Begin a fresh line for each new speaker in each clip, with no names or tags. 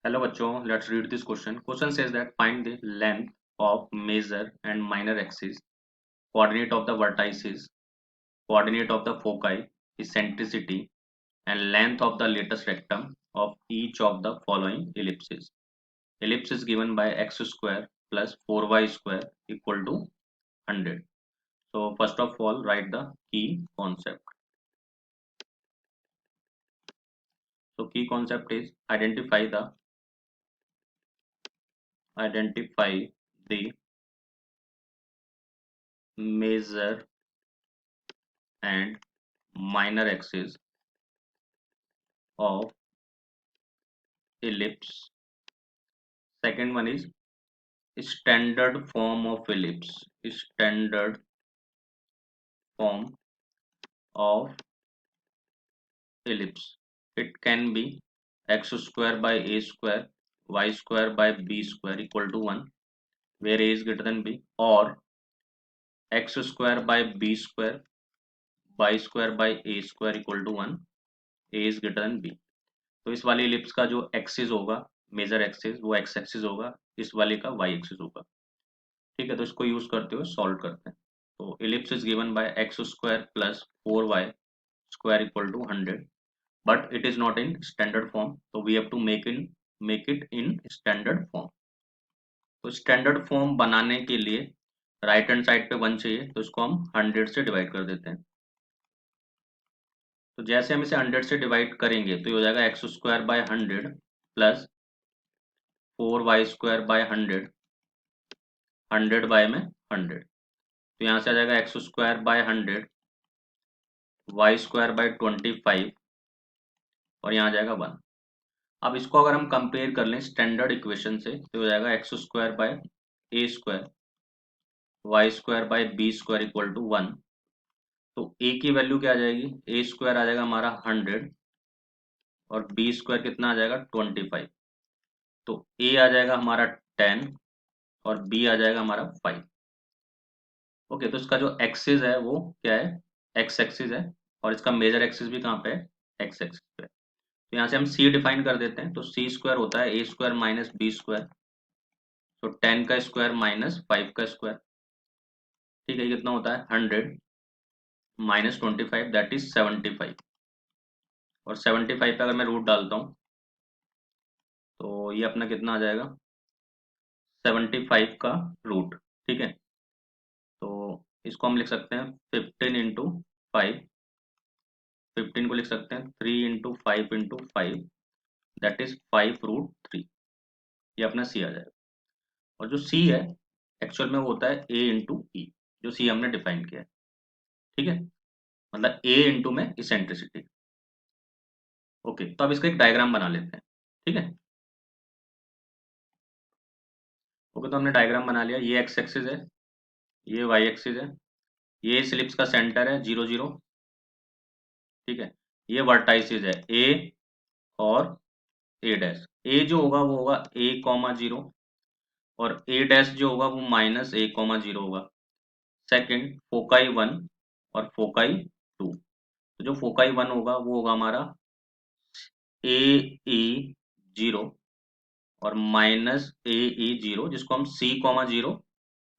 Hello बच्चों, let's read this question. Question says that find the length of major and minor axis, coordinate of the vertices, coordinate of the foci, eccentricity, and length of the lattice rectum of each of the following ellipses. Ellipse is given by x square plus 4y square equal to 100. So first of all, write the key concept. So key concept is identify the major and minor axis of ellipse. Second one is standard form of ellipse. Standard form of ellipse. It can be x square by a square, y square by b square equal to 1, where a is greater than b, or x square by b square, y square by a square equal to 1, a is greater than b. तो इस वाली ellipse का जो axis होगा, major axis, वो x axis होगा, इस वाले का y एक्सिस होगा. ठीक है, तो इसको यूज करते हुए सॉल्व करते हैं. तो ellipse is given by x square plus 4y square equal to 100, but it is not in standard form, so we have to make it in standard form. तो स्टैंडर्ड फॉर्म बनाने के लिए right hand side पे 1 चाहिए, तो इसको हम 100 से डिवाइड कर देते हैं. तो जैसे हम इसे 100 से डिवाइड करेंगे तो ये हो जाएगा x square by 100 plus 4y square by 100, 100 by में 100, तो यहाँ से आ जाएगा x square by 100, y square by 25, और यहाँ आ जाएगा 1. अब इसको अगर हम कंपेयर कर लें स्टैंडर्ड इक्वेशन से तो हो जाएगा x square by a square, y square by b square equal to 1. तो ए की वैल्यू क्या आ जाएगी, ए स्क्वायर आ जाएगा हमारा 100 और बी स्क्वायर कितना आ जाएगा 25. तो ए आ जाएगा हमारा 10 और बी आ जाएगा हमारा 5. ओके, तो इसका जो एक्सिस है वो क्या है, एक्स एक्सिस है, और इसका मेजर एक्सिस भी कहाँ पे है, एक्स एक्सिस पे. तो यहाँ से हम सी डिफाइन कर देते हैं. तो सी स्क्वायर होता है ए स्क्वायर माइनस बी स्क्वायर, तो 10 का स्क्वायर माइनस 5 का स्क्वायर. ठीक है, ये कितना होता है 100 माइनस 25, दैट इज 75. और 75 पे अगर मैं रूट डालता हूँ तो ये अपना कितना आ जाएगा 75 का रूट. ठीक है, तो इसको हम लिख सकते हैं 15 इंटू 5, 15 को लिख सकते हैं 3 इंटू 5 इंटू 5, दैट इज 5√3. ये अपना सी आ जाएगा. और जो सी है एक्चुअल में वो होता है ए इंटू ई, जो सी हमने डिफाइन किया है. ठीक है, मतलब ए इंटू में इसेंट्रिसिटी. ओके, तो अब इसका एक डायग्राम बना लेते हैं. ठीक है, ओके, तो हमने डायग्राम बना लिया. ये एक्स एक्सिस है, ये वाई एक्सिस है, ये स्लिप्स का सेंटर है 0 0. ठीक है, ये वर्टाइसिस है ए और ए डैश. ए जो होगा वो होगा ए कॉमा 0, और ए डैश जो होगा वो माइनस ए कॉमा 0 होगा. सेकंड फोकाई 1 और फोकाई 2. तो जो फोकाई 1 होगा वो होगा हमारा ए ई 0 और माइनस ए ई 0, जिसको हम सी कॉमा 0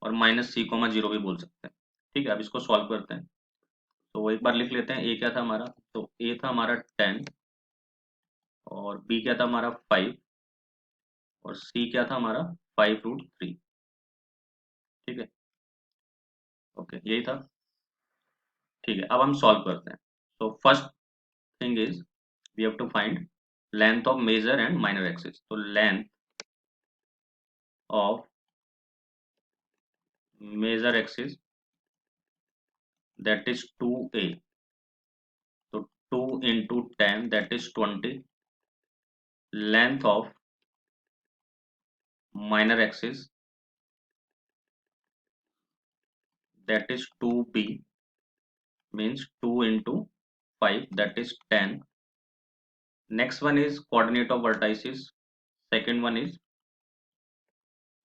और माइनस सी कॉमा 0 भी बोल सकते हैं. ठीक है, अब इसको सॉल्व करते हैं. तो एक बार लिख लेते हैं. ए क्या था हमारा, तो ए था हमारा 10, और बी क्या था हमारा 5, और सी क्या था हमारा 5√3. ठीक है, ओके, यही था. ठीक है, अब हम सॉल्व करते हैं. तो first thing is we have to find length of major and minor axis. तो length of major axis that is 2a. तो 2 into 10 that is 20. Length of minor axis that is 2b, means 2 into 5 that is 10. Next one is coordinate of vertices. Second one is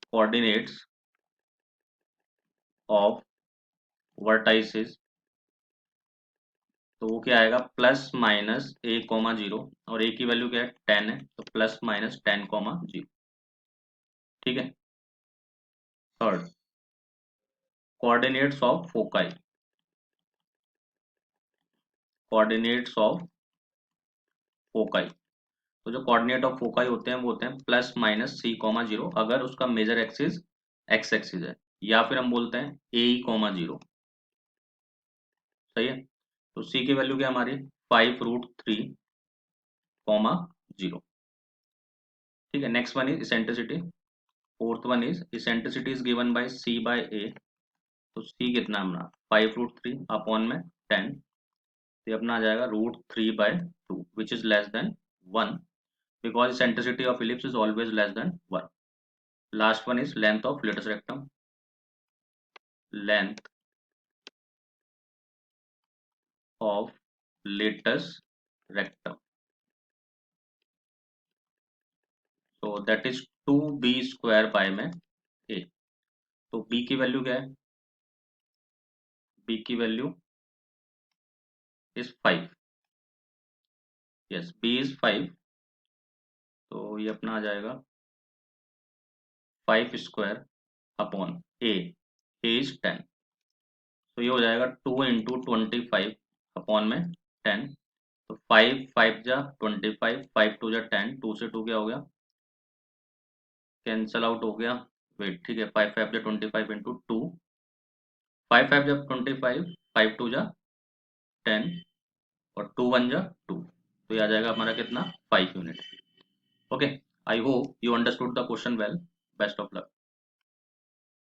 coordinates of vertices. तो वो क्या आएगा, plus minus ए comma zero, और ए की value क्या है 10 है, तो प्लस माइनस 10 कॉमा जीरो। ठीक है। Third, coordinates of foci. Coordinates of foci, तो जो कोऑर्डिनेट ऑफ फोकाई होते हैं वो होते हैं plus minus C comma zero, अगर उसका मेजर एक्सिस एक्स एक्सिस है, या फिर हम बोलते हैं ए ई कॉमा जीरो। सही है। तो सी की वैल्यू क्या है हमारी 5√3 कॉमा जीरो। ठीक है। Next one is eccentricity. Fourth one is eccentricity is given by c by a. तो सी कितना है हमारा 5√3 अपॉन में 10, तो ये अपना आ जाएगा √3/2 which is less than 1, because eccentricity of ellipse is always less than 1. Last one is length of latus rectum. Length of latus rectum. So that is 2b square by में a. तो b की value क्या है, b की value is 5. Yes, b is 5. तो ये अपना आ जाएगा 5 स्क्वायर अपॉन a is 10. तो ये हो जाएगा 2 × 25 अपॉन में 10. तो 5 5 जा 25, 5 2 जा 10, 2 से 2 क्या हो गया, कैंसल आउट हो गया। वेट, ठीक है, 5 5 जा 25 इंटू 2, 5 5 जा 25, 5 2 जा 10, और 2 1 जा 2, तो ये आ जाएगा हमारा कितना 5 unit. Okay, I hope you understood the question well. Best of luck.